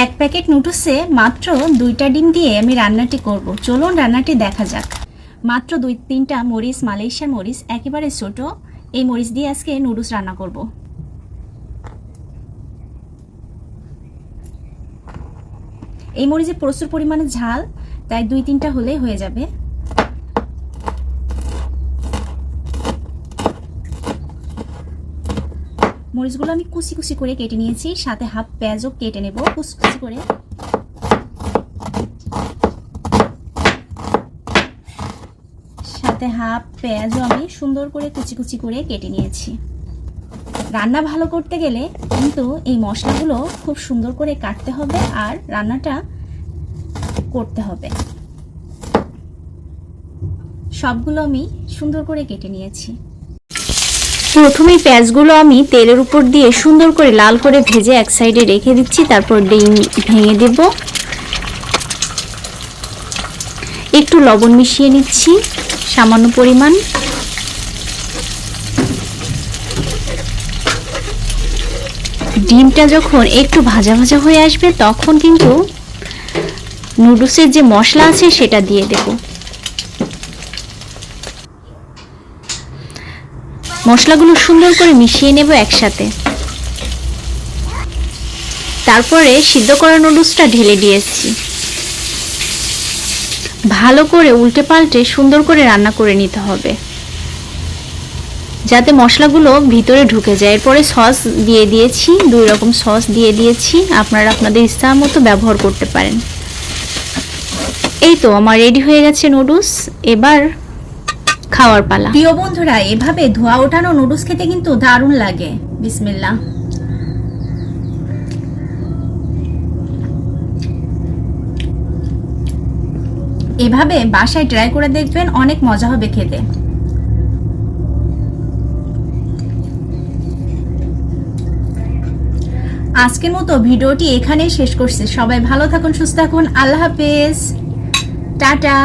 এক প্যাকেট নুডলসে মাত্র 2টা ডিম দিয়ে আমি রান্নাটি করব। চলুন রান্নাটি দেখা যাক। মাত্র 2-3টা মরিচ, মালয়েশিয়ার মরিচ, একেবারে ছোট, এই মরিচ দিয়ে আজকে নুডলস রান্না করব। এই মরিচে প্রচুর পরিমাণে ঝাল, তাই 2-3টা হলেই হয়ে যাবে। মরিচগুলো আমি কুচি কুচি করে কেটে নিয়েছি, সাথে হাফ পেঁয়াজও কেটে নেব কুচি কুচি করে। সাথে হাফ পেঁয়াজও আমি সুন্দর করে কুচি কুচি করে কেটে নিয়েছি। রান্না ভালো করতে গেলে কিন্তু এই মশলাগুলো খুব সুন্দর করে কাটতে হবে আর রান্নাটা করতে হবে। সবগুলো আমি সুন্দর করে কেটে নিয়েছি। প্রথমেই পেঁয়াজগুলো আমি তেলের উপর দিয়ে সুন্দর করে লাল করে ভেজে এক সাইডে রেখে দিচ্ছি। তারপর ডিম ভেঙে দেব, একটু লবণ মিশিয়ে নিচ্ছি সামান্য পরিমাণ। ডিমটা যখন একটু ভাজা ভাজা হয়ে আসবে তখন কিন্তু নুডলসের যে মশলা আছে সেটা দিয়ে দেব। মশলাগুলো সুন্দর করে মিশিয়ে নেব একসাথে। তারপরে সিদ্ধ করা নুডলসটা ঢেলে দিয়েছি। ভালো করে উল্টে পাল্টে সুন্দর করে রান্না করে নিতে হবে যাতে মশলাগুলো ভিতরে ঢুকে যায়। এরপরে সস দিয়ে দিয়েছি, 2 রকম সস দিয়ে দিয়েছি, আপনারা আপনাদের ইচ্ছা মতো ব্যবহার করতে পারেন। এই তো আমার রেডি হয়ে গেছে নুডলস, এবার খাওয়ার পালা। প্রিয় বন্ধুরা, এভাবে ধোয়া ওঠানো নুডলস খেতে কিন্তু দারুণ লাগে। বিসমিল্লাহ। এভাবে বাসায় ট্রাই করে দেখবেন, অনেক মজা হবে খেতে। আজকের মতো ভিডিওটি এখানেই শেষ করছি। সবাই ভালো থাকুন, সুস্থ থাকুন। আল্লাহ হাফেজ, টাটা।